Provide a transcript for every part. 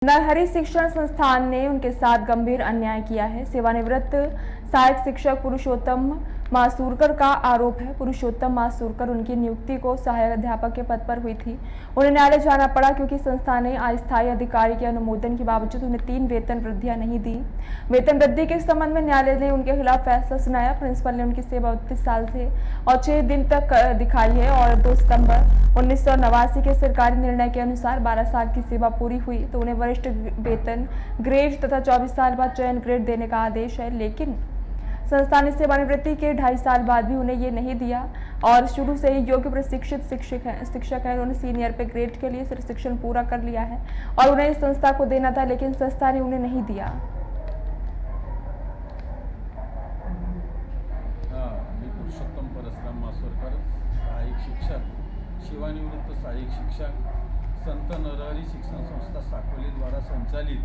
नरहरि शिक्षण संस्थान ने उनके साथ गंभीर अन्याय किया है। सेवानिवृत्त सहायक शिक्षक पुरुषोत्तम मासूरकर का आरोप है। पुरुषोत्तम मासूरकर उनकी नियुक्ति को सहायक अध्यापक के पद पर हुई थी। उन्हें न्यायालय जाना पड़ा क्योंकि संस्था ने अस्थायी अधिकारी के अनुमोदन के बावजूद उन्हें 3 वेतन वृद्धियां नहीं दी। वेतन वृद्धि के संबंध में न्यायालय ने उनके खिलाफ फैसला सुनाया। प्रिंसिपल ने उनकी सेवा 32 साल से और 6 दिन तक दिखाई है और 2 सितंबर 1989 के सरकारी निर्णय के अनुसार 12 साल की सेवा पूरी हुई तो उन्हें वरिष्ठ वेतन ग्रेड तथा 24 साल बाद चयन ग्रेड देने का आदेश है, लेकिन संस्था ने सेवानिवृत्ति के 2.5 साल बाद भी उन्हें ये नहीं दिया और शुरू से ही योग्य प्रशिक्षित शिक्षक है। उन्होंने सीनियर पे ग्रेड के लिए प्रशिक्षण पूरा कर लिया है और उन्हें इस संस्था को देना था, लेकिन संस्था ने उन्हें नहीं दिया। पुरुषोत्तम परशुराम मासूरकर, सहायक शिक्षक, सेवानिवृत्त सहायक शिक्षक, संत नरहरी शिक्षण संस्था साकोली द्वारा संचालित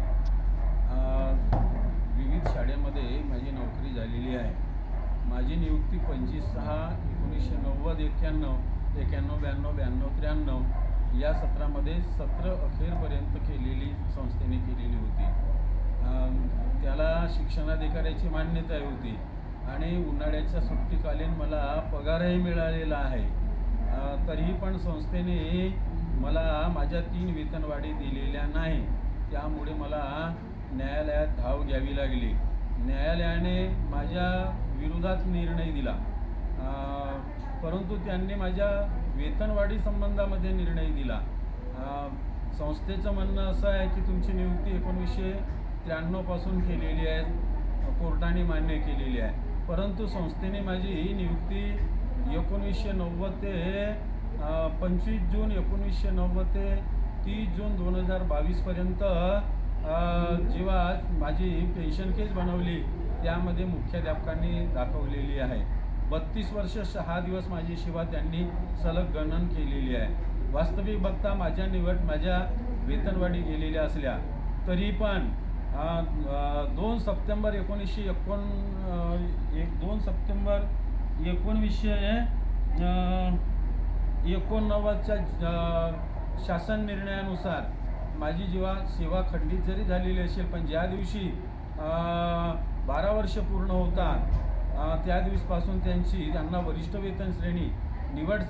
विविध शाळेमध्ये माझी नोकरी झालेली आहे। माझी नियुक्ती 25/6/1990, 91, 91, 92, 92, 93 या सत्रामध्ये सत्र अखेरपर्यंत केलेली संस्थेने केलेली होती। त्याला शिक्षणाधिकाऱ्याची मान्यता होती आणि उन्हाळ्याच्या सुट्टीकालीन मला पगारही मिळालेला आहे। तरीही पण संस्थेने मला माझ्या 3 वेतनवाढी दिलेल्या नाही। त्यामुळे मला न्यायालयात धाव घ्यावी लागली। न्यायालयाने माझ्या विरोधात निर्णय दिला, परंतु त्यांनी माझ्या वेतनवाढी संबंधामध्ये निर्णय दिला। संस्थेचं म्हणणं असं आहे की तुमची नियुक्ती 1993 पासून केलेली आहे, कोर्टाने मान्य केलेली आहे, परंतु संस्थेने माझी नियुक्ती 1990 ते 25 जून 1990 ते 30 जून 2022 पर्यंत जेव्हा माझी पेन्शन केस बनवली त्यामध्ये मुख्याध्यापकांनी दाखवलेली आहे। 32 वर्ष 6 दिवस माझी सेवा त्यांनी सलग गणन केलेली आहे। वास्तविक बघता माझ्या वेतनवाढी गेलेल्या असल्या तरी पण 2 सप्टेंबर 1989च्या शासन निर्णयानुसार माझी जेव्हा सेवा खंडित जरी झालेली असेल, पण ज्या दिवशी 12 वर्ष पूर्ण होतात त्या दिवसपासून त्यांना वरिष्ठ वेतन श्रेणी निवड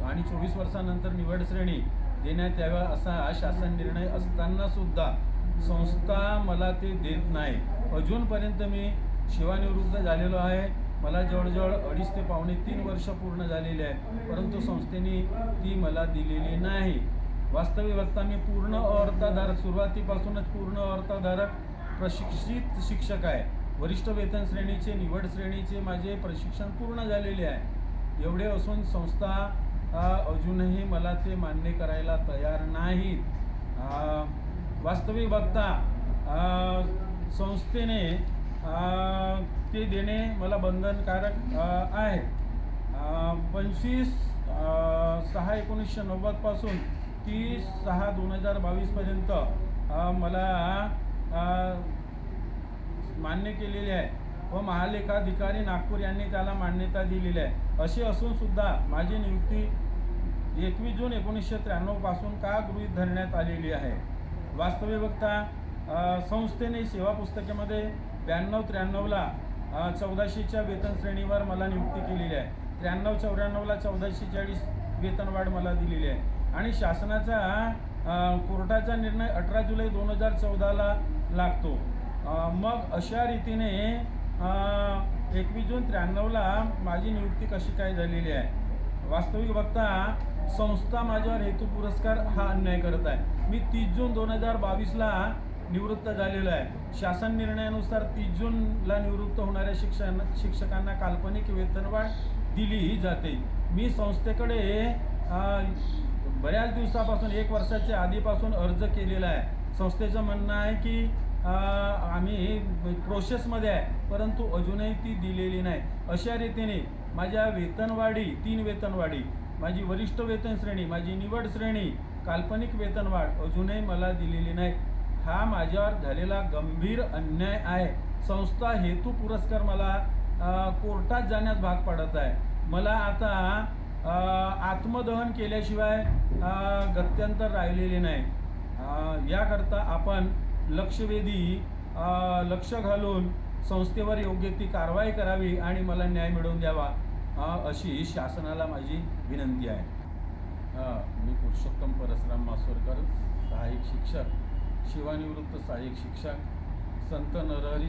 आणि 24 वर्षानंतर निवड श्रेणी देण्यात याव्या असा शासन निर्णय असताना सुद्धा संस्था मला ते देत नाही। अजूनपर्यंत मी सेवानिवृत्त झालेलो आहे। मला जवळजवळ 2.5 ते पावणे 3 वर्ष पूर्ण झालेले आहे, परंतु संस्थेने ती मला दिलेली नाही। वास्तविक बघता मी पूर्ण अर्थधारक, सुरुवातीपासूनच पूर्ण अर्थधारक प्रशिक्षित शिक्षक आहे। वरिष्ठ वेतन श्रेणीचे निवड श्रेणीचे माझे प्रशिक्षण पूर्ण झालेले आहे। एवढे असून संस्था अजूनही मला ते मान्य करायला तयार नाहीत। वास्तविक बघता संस्थेने ते देणे मला बंधनकारक आहे। 25/6/1990 पासून 30/6/2022 पर्यंत मला मान्य केलेले आहे व महालेखाधिकारी नागपूर यांनी त्याला मान्यता दिलेली आहे। असे असून सुद्धा माझी नियुक्ती 21 जून 1993 पासून का गृहीत धरण्यात आलेली आहे। वास्तविक बघता संस्थेने सेवा पुस्तकामध्ये 92-93ला 1400च्या वेतन श्रेणीवर मला नियुक्ती केलेली आहे। 93-94ला 1440 वेतनवाढ मला दिलेली आहे आणि शासनाचा कोर्टाचा निर्णय 18 जुलै 2014ला लागतो। मग अशा रीतीने 21 जून 93ला माझी नियुक्ती कशी काय झालेली आहे। वास्तविक बघता संस्था माझ्यावर हेतू पुरस्कार हा अन्याय करत आहे। मी 30 जून 2022ला निवृत्त झालेलो आहे। शासन निर्णयानुसार 30 जूनला निवृत्त होणाऱ्या शिक्षकांना काल्पनिक वेतनवाढ दिली जाते। मी संस्थेकडे बऱ्याच दिवसापासून 1 वर्षाच्या आधीपासून अर्ज केलेला आहे। संस्थेचं म्हणणं आहे की आम्ही प्रोसेसमध्ये आहे, परंतु अजूनही ती दिलेली नाही। अशा रीतीने माझ्या वेतनवाढी 3 वेतनवाढी, माझी वरिष्ठ वेतन श्रेणी, माझी निवड श्रेणी, काल्पनिक वेतनवाढ अजूनही मला दिलेली नाही। हा माझ्यावर झालेला गंभीर अन्याय आहे। संस्था हेतू पुरस्कार मला कोर्टात जाण्यास भाग पाडत आहे। मला आता आत्मदहन केल्याशिवाय गत्यंतर राहिलेले नाही। याकरता आपण लक्ष घालून संस्थेवर योग्य ती कारवाई करावी आणि मला न्याय मिळवून द्यावा अशी शासनाला माझी विनंती आहे. मी पुरुषोत्तम परसराम मासुरकर, सहाय्यक शिक्षक, सेवानिवृत्त सहाय्यक शिक्षक, संत नरहरी